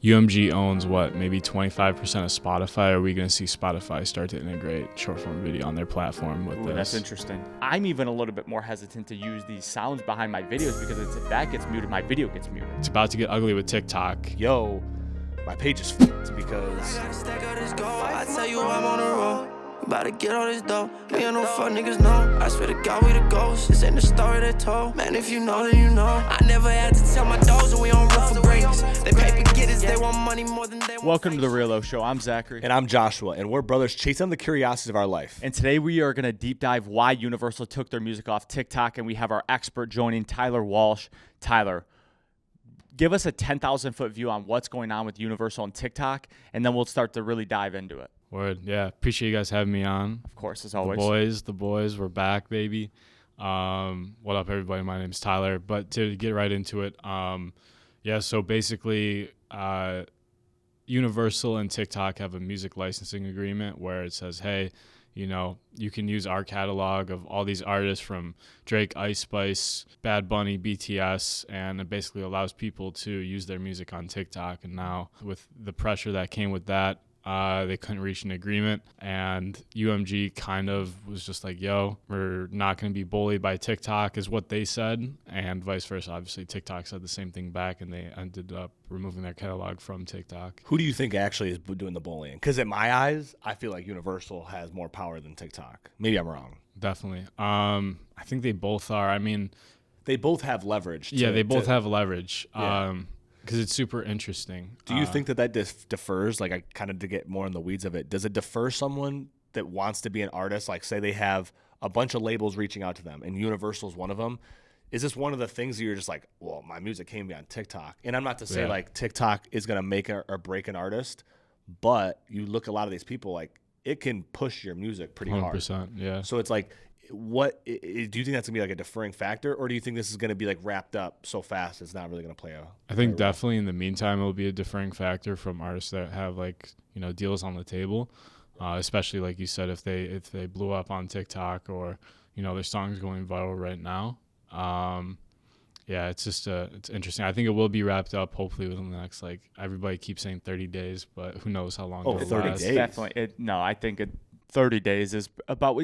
UMG owns what, maybe 25% of Spotify. Are we going to see Spotify start to integrate short form video on their platform with this? That's interesting. I'm even a little bit more hesitant to use these sounds behind my videos because if that gets muted, my video gets muted. It's about to get ugly with TikTok. Yo, my page is f***ed because I tell you I'm on the road. About to get all this dough. Me and no fuck niggas know. I swear to God we the ghosts. This ain't the story they told. Man, if you know, then you know. I never had to tell my dogs that we on road for greatness. They paper getters, they want money more than they want. Welcome to the Real Oshow. I'm Zachary. And I'm Joshua, and we're brothers chasing the curiosities of our life. And today we are going to deep dive why Universal took their music off TikTok, and we have our expert joining, Tyler Walsh. Tyler, give us a 10,000-foot view on what's going on with Universal and TikTok, and then we'll start to really dive into it. Word, yeah. Appreciate you guys having me on. Of course, as always. The boys, we're back, baby. What up, everybody? My name's Tyler. But to get right into it, so basically, Universal and TikTok have a music licensing agreement where it says, hey, you know, you can use our catalog of all these artists from Drake, Ice Spice, Bad Bunny, BTS, and it basically allows people to use their music on TikTok. And now with the pressure that came with that, they couldn't reach an agreement, and UMG kind of was just like, yo, we're not going to be bullied by TikTok is what they said, and vice versa. Obviously, TikTok said the same thing back, and they ended up removing their catalog from TikTok. Who do you think actually is doing the bullying? Because in my eyes, I feel like Universal has more power than TikTok. Maybe I'm wrong. Definitely. I think they both are. I mean, they both have leverage. They both have leverage. Yeah. Because it's super interesting. Do you think that defers, like, I kind of to get more in the weeds of it, does it defer someone that wants to be an artist? Like, say they have a bunch of labels reaching out to them, and Universal's one of them. Is this one of the things that you're just like, well, my music came on TikTok? And I'm not to say, like, TikTok is going to make or break an artist, but you look at a lot of these people, like, it can push your music pretty 100%, hard. yeah. So it's like, what do you think that's gonna be like a deferring factor, or do you think this is gonna be like wrapped up so fast it's not really gonna play a? I think definitely in the meantime it'll be a deferring factor from artists that have, like, you know, deals on the table, especially like you said, if they blew up on TikTok, or, you know, their song's going viral right now. It's just it's interesting. I think it will be wrapped up hopefully within the next, like, everybody keeps saying 30 days, but who knows how long it'll 30 last. days. Definitely. I think 30 days is about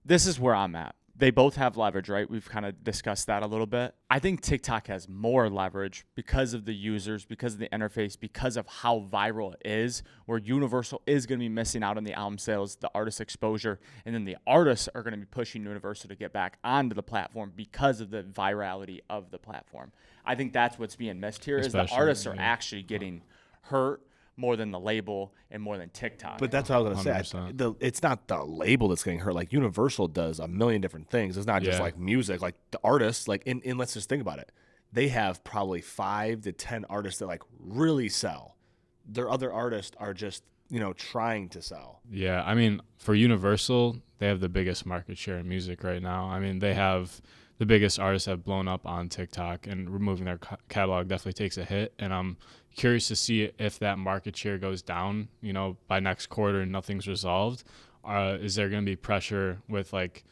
This is where I'm at. They both have leverage, right? We've kind of discussed that a little bit. I think TikTok has more leverage because of the users, because of the interface, because of how viral it is, where Universal is going to be missing out on the album sales, the artist exposure, and then the artists are going to be pushing Universal to get back onto the platform because of the virality of the platform. I think that's what's being missed here, is the artists are actually getting hurt more than the label and more than TikTok. But that's what I was going to say. It's not the label that's getting hurt. Like, Universal does a million different things. It's not just like music. Like, the artists, like, and let's just think about it. They have probably 5 to 10 artists that, like, really sell. Their other artists are just, you know, trying to sell. Yeah, I mean, for Universal, they have the biggest market share in music right now. I mean, they have the biggest artists have blown up on TikTok, and removing their catalog definitely takes a hit. And I'm curious to see if that market share goes down, you know, by next quarter and nothing's resolved. Is there going to be pressure with, like,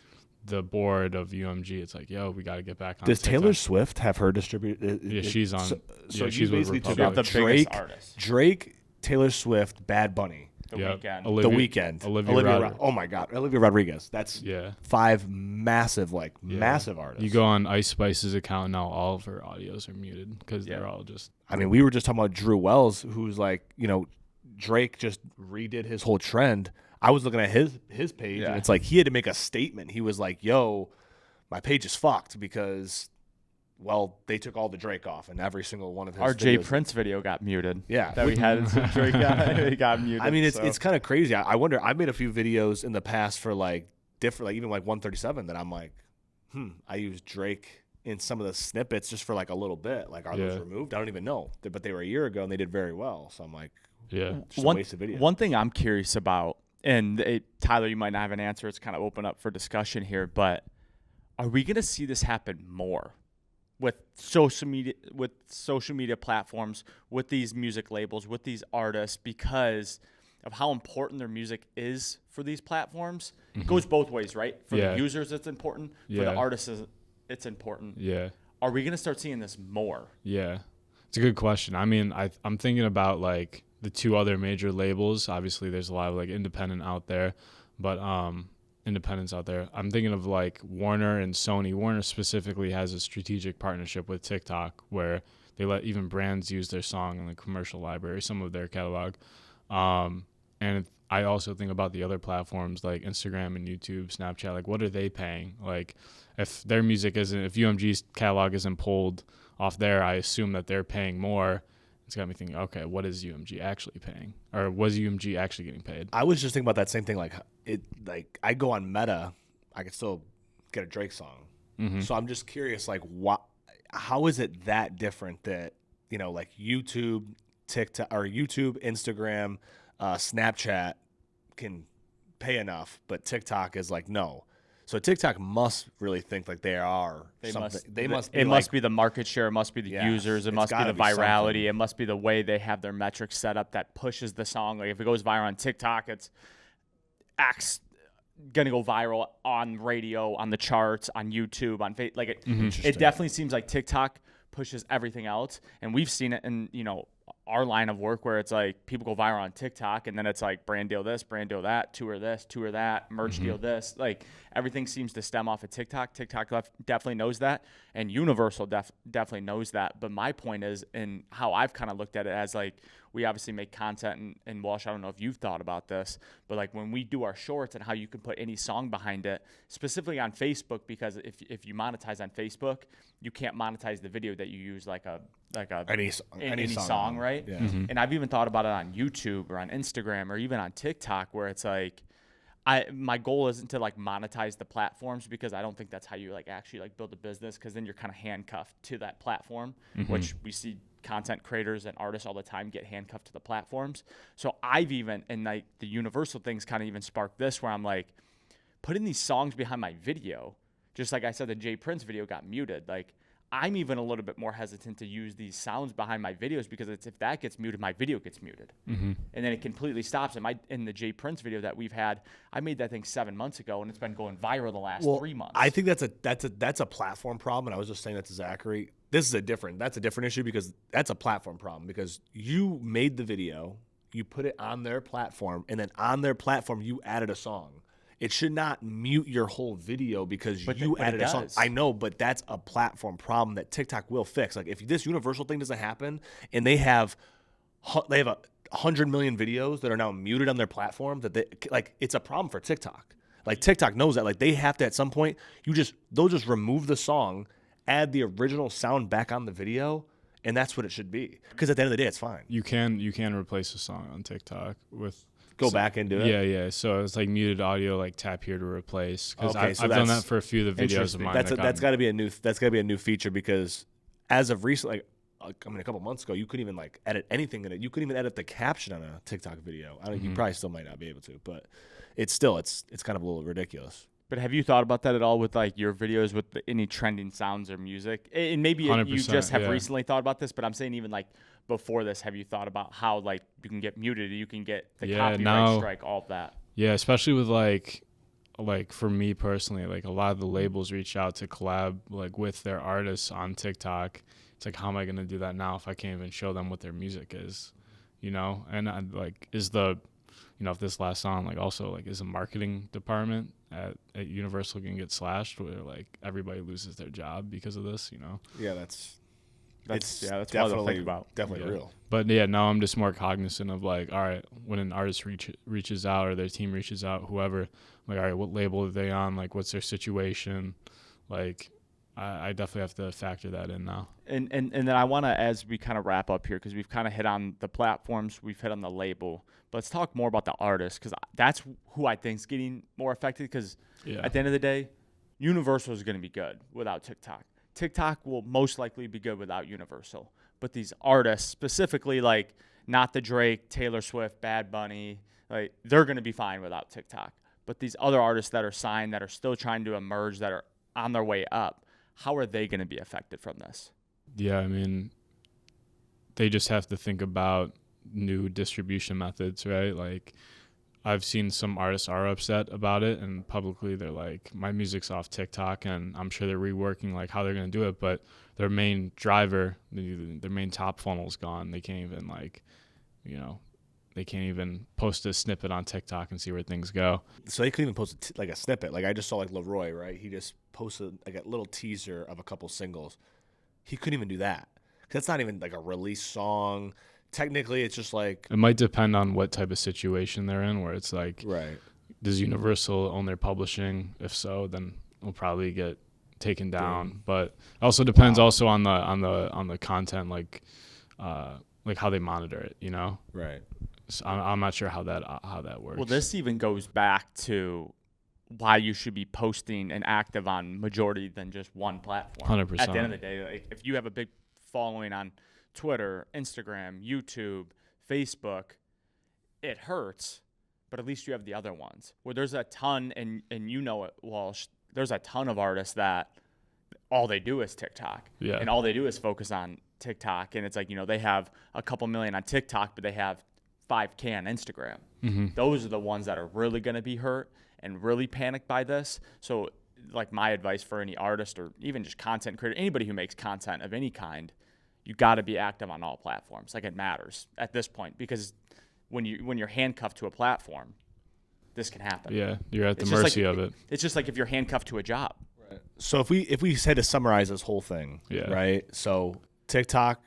the board of UMG? It's like, yo, we got to get back on Does TikTok. Taylor Swift have her distributed? Yeah, she's on. So she's you with basically took Republic. out the biggest artists. Drake, Taylor Swift, Bad Bunny. The Weeknd. Olivia Oh my God, Olivia Rodriguez. That's 5 massive artists. You go on Ice Spice's account now, all of her audios are muted because they're all just. I mean, we were just talking about Drew Wells, who's like, you know, Drake just redid his whole trend. I was looking at his page, and it's like he had to make a statement. He was like, yo, my page is fucked because, well, they took all the Drake off, and every single one of his Our Jay videos. Prince video got muted. Yeah. That we had some Drake he got muted. I mean, it's kind of crazy. I wonder, I made a few videos in the past for, like, different, like, even like 137 that I'm like, I used Drake in some of the snippets just for, like, a little bit. Like, are those removed? I don't even know. But they were a year ago, and they did very well. So I'm like, just a waste of video. One thing I'm curious about, and Tyler, you might not have an answer. It's kind of open up for discussion here, but are we going to see this happen more with social media platforms, with these music labels, with these artists, because of how important their music is for these platforms? It goes both ways, right? For the users, it's important. For the artists, it's important. Yeah. Are we going to start seeing this more? Yeah. It's a good question. I mean, I'm thinking about like the two other major labels. Obviously, there's a lot of like independents out there. I'm thinking of like Warner and Sony. Warner specifically has a strategic partnership with TikTok where they let even brands use their song in the commercial library, some of their catalog. And I also think about the other platforms like Instagram and YouTube, Snapchat. Like, what are they paying? Like, if their music if UMG's catalog isn't pulled off there, I assume that they're paying more. It's got me thinking, okay, what is UMG actually paying? Or was UMG actually getting paid? I was just thinking about that same thing. Like I go on Meta, I could still get a Drake song. Mm-hmm. So I'm just curious, like, how is it that different that, like YouTube, TikTok, or YouTube, Instagram, Snapchat can pay enough, but TikTok is like, no. So TikTok must really think like they are something. It must be the market share. It must be the users. It must be the virality. Something. It must be the way they have their metrics set up that pushes the song. Like if it goes viral on TikTok, it's gonna go viral on radio, on the charts, on YouTube, on Facebook. Like it definitely seems like TikTok pushes everything else, and we've seen it in our line of work where it's like people go viral on TikTok and then it's like brand deal this, brand deal that, tour this, tour that, merch deal this. Like everything seems to stem off of TikTok. TikTok definitely knows that, and Universal definitely knows that. But my point is, and how I've kind of looked at it as like, we obviously make content, and Walsh, I don't know if you've thought about this, but like when we do our shorts and how you can put any song behind it, specifically on Facebook, because if you monetize on Facebook, you can't monetize the video that you use like any song, right? Yeah. Mm-hmm. And I've even thought about it on YouTube or on Instagram or even on TikTok, where it's like, my goal isn't to like monetize the platforms, because I don't think that's how you like actually like build a business, because then you're kind of handcuffed to that platform, which we see content creators and artists all the time get handcuffed to the platforms. So I've even, and like the Universal things kind of even sparked this, where I'm like, putting these songs behind my video, just like I said, the Jay Prince video got muted. Like I'm even a little bit more hesitant to use these sounds behind my videos, because if that gets muted, my video gets muted, and then it completely stops. And in the Jay Prince video that we've had, I made that thing 7 months ago, and it's been going viral the last 3 months. I think that's a platform problem, and I was just saying that to Zachary. That's a different issue, because that's a platform problem, because you made the video, you put it on their platform, and then on their platform you added a song. It should not mute your whole video because you added a song. I know, but that's a platform problem that TikTok will fix. Like if this Universal thing doesn't happen, and they have 100 million videos that are now muted on their platform, it's a problem for TikTok. Like TikTok knows that. Like they have to, at some point, they'll just remove the song, add the original sound back on the video, and that's what it should be. Because at the end of the day, it's fine. You can replace a song on TikTok with. Go back and do it? Yeah. So it's like muted audio, like tap here to replace. Because I've done that for a few of the videos of mine. That's got to be a new feature, because as of recently, a couple months ago, you couldn't even like edit anything in it. You couldn't even edit the caption on a TikTok video. You probably still might not be able to, but it's kind of a little ridiculous. But have you thought about that at all with like your videos with any trending sounds or music? And maybe you just have recently thought about this, but I'm saying even like before this, have you thought about how like you can get muted, you can get the copyright strike, all of that? Yeah, especially with like for me personally, like a lot of the labels reach out to collab like with their artists on TikTok. It's like, how am I going to do that now if I can't even show them what their music is, And if this last song, like also like is a marketing department at Universal can get slashed, where like everybody loses their job because of this, Yeah, that's definitely real. But yeah, now I'm just more cognizant of like, all right, when an artist reaches out or their team reaches out, whoever, I'm like, all right, what label are they on? Like, what's their situation? Like, I definitely have to factor that in now. And then I want to, as we kind of wrap up here, because we've kind of hit on the platforms, we've hit on the label, but let's talk more about the artist, because that's who I think is getting more affected, because at the end of the day, Universal is going to be good without TikTok. TikTok will most likely be good without Universal. But these artists, specifically like not the Drake, Taylor Swift, Bad Bunny, like they're going to be fine without TikTok. But these other artists that are signed, that are still trying to emerge, that are on their way up, how are they going to be affected from this? Yeah, I mean, they just have to think about new distribution methods, right? Like I've seen some artists are upset about it, and publicly they're like, my music's off TikTok, and I'm sure they're reworking like how they're going to do it, but their main driver, their main top funnel's gone. They can't even like, they can't even post a snippet on TikTok and see where things go. So they couldn't even post like a snippet. Like I just saw like Leroy, right? He just posted like a little teaser of a couple singles. He couldn't even do that. That's not even like a release song. Technically, it's just like... It might depend on what type of situation they're in, where it's like, right. Does Universal own their publishing? If so, then it'll probably get taken down. But it also depends also on the content, like how they monitor it, Right. So I'm not sure how that works. Well, this even goes back to why you should be posting and active on majority than just one platform. 100%. At the end of the day, like, if you have a big following on Twitter, Instagram, YouTube, Facebook, it hurts, but at least you have the other ones where there's a ton, and you know it, Walsh, there's a ton of artists that all they do is TikTok. Yeah. And all they do is focus on TikTok. And it's like, they have a couple million on TikTok, but they have 5K on Instagram. Mm-hmm. Those are the ones that are really going to be hurt and really panicked by this. So like my advice for any artist or even just content creator, anybody who makes content of any kind, you got to be active on all platforms. Like it matters at this point, because when you're handcuffed to a platform, this can happen. Yeah, you're at the mercy of it. It's just like if you're handcuffed to a job. Right. So if we had to summarize this whole thing, right? So TikTok,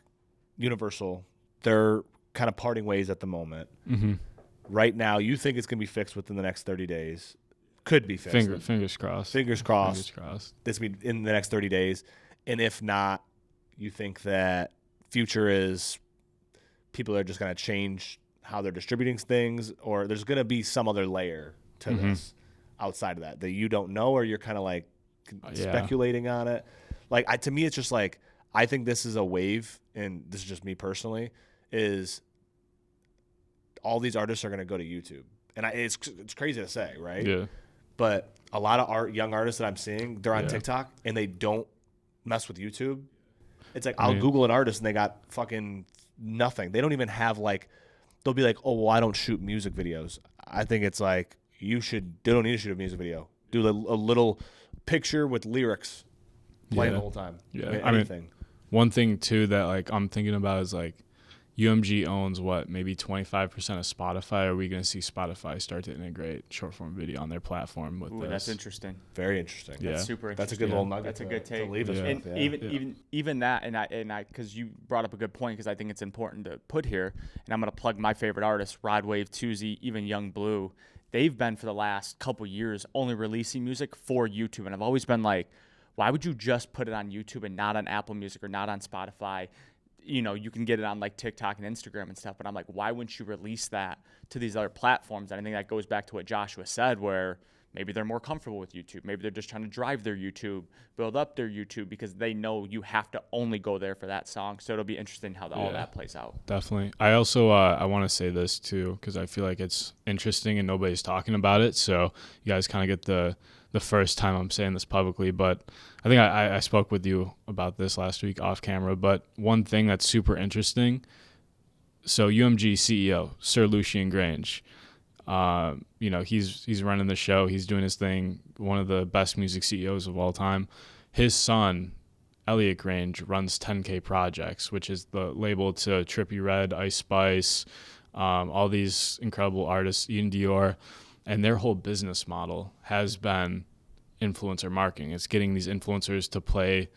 Universal, they're kind of parting ways at the moment. Mm-hmm. Right now, you think it's going to be fixed within the next 30 days. Could be fixed. Fingers crossed. Fingers crossed. Fingers crossed. This will be in the next 30 days. And if not, you think that future is people are just going to change how they're distributing things, or there's going to be some other layer to this outside of that you don't know, or you're kind of like speculating on it. Like to me, it's just like, I think this is a wave, and this is just me personally, is all these artists are going to go to YouTube. And it's crazy to say, right? Yeah. But a lot of young artists that I'm seeing, they're on TikTok and they don't mess with YouTube. It's like I'll Google an artist and they got fucking nothing. They don't even have like, they'll be like, oh, well, I don't shoot music videos. I think it's like they don't need to shoot a music video. Do a little picture with lyrics playing the whole time. Yeah. Anything. One thing too that like I'm thinking about is like, UMG owns maybe 25% of Spotify. Are we going to see Spotify start to integrate short form video on their platform with this? That's interesting. Very interesting. Yeah. That's super interesting. That's a good little nugget. That's a good take. To leave us with. And even that, and I, because you brought up a good point, because I think it's important to put here, and I'm going to plug my favorite artists, Rod Wave, Tuesday, even Young Blue. They've been for the last couple years only releasing music for YouTube, and I've always been like, why would you just put it on YouTube and not on Apple Music or not on Spotify? You can get it on like TikTok and Instagram and stuff, but I'm like, why wouldn't you release that to these other platforms? And I think that goes back to what Joshua said, where maybe they're more comfortable with YouTube. Maybe they're just trying to drive their YouTube, build up their YouTube, because they know you have to only go there for that song. So it'll be interesting how all that plays out. Definitely. I also I want to say this too, because I feel like it's interesting and nobody's talking about it. So you guys kind of get the first time I'm saying this publicly, but I think I spoke with you about this last week off camera. But one thing that's super interesting, so UMG CEO, Sir Lucian Grange, he's running the show. He's doing his thing, one of the best music CEOs of all time. His son, Elliot Grange, runs 10K Projects, which is the label to Trippie Redd, Ice Spice, all these incredible artists, Ian Dior. And their whole business model has been influencer marketing. It's getting these influencers to play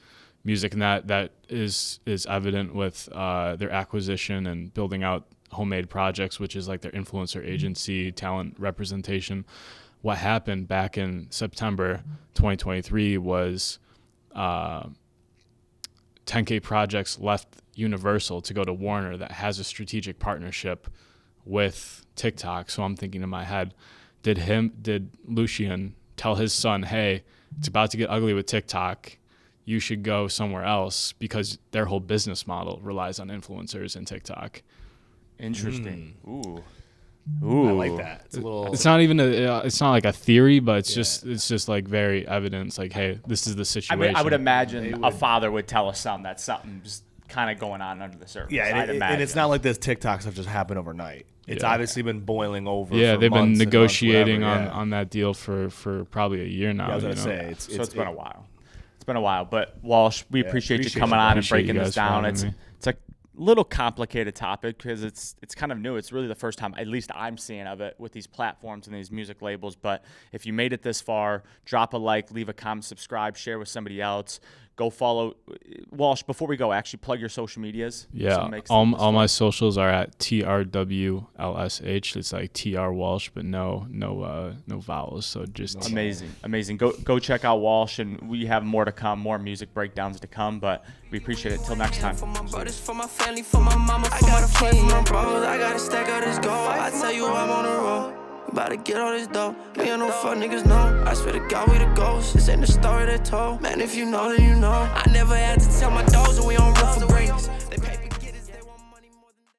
music, and that is evident with their acquisition and building out Homemade Projects, which is like their influencer agency, talent representation. What happened back in September 2023 was 10K Projects left Universal to go to Warner, that has a strategic partnership with TikTok. So I'm thinking in my head, did Lucian tell his son, hey, it's about to get ugly with TikTok, you should go somewhere else, because their whole business model relies on influencers and TikTok. Interesting. Ooh. I like that. It's a little. It's not even it's not like a theory, but it's just like very evidence. Like, hey, this is the situation. I would imagine a father would tell a son that something's kind of going on under the surface. Yeah, and it's not like this TikTok stuff just happened overnight. It's Yeah. obviously been boiling over. Yeah, for they've been months and months, negotiating whatever, yeah. on that deal for probably a year now. Yeah, I was you gonna know? say It's been a while. It's been a while, but Walsh, we appreciate you appreciate coming you. on and Appreciate breaking you this guys for down. having me. It's a little complicated topic because it's kind of new. It's really the first time, at least I'm seeing of it with these platforms and these music labels. But if you made it this far, drop a like, leave a comment, subscribe, share with somebody else. Go follow Walsh. Before we go, actually plug your social medias. Yeah, So it makes all this my fun. socials are at TRWLSH. It's like TR Walsh, but no vowels. So just Amazing. Go check out Walsh, and we have more to come, more music breakdowns to come. But we appreciate it. Till next time. For my brothers, for my family, for my mama, for my friends, for my bros. I gotta stack out this gold. I tell you I'm on the road. About to get all this dough. Me and no fuck niggas know. I swear to God we the ghosts. This ain't the story they told. Man, if you know, then you know. I never had to tell my dogs that we on rough for greatness. They pay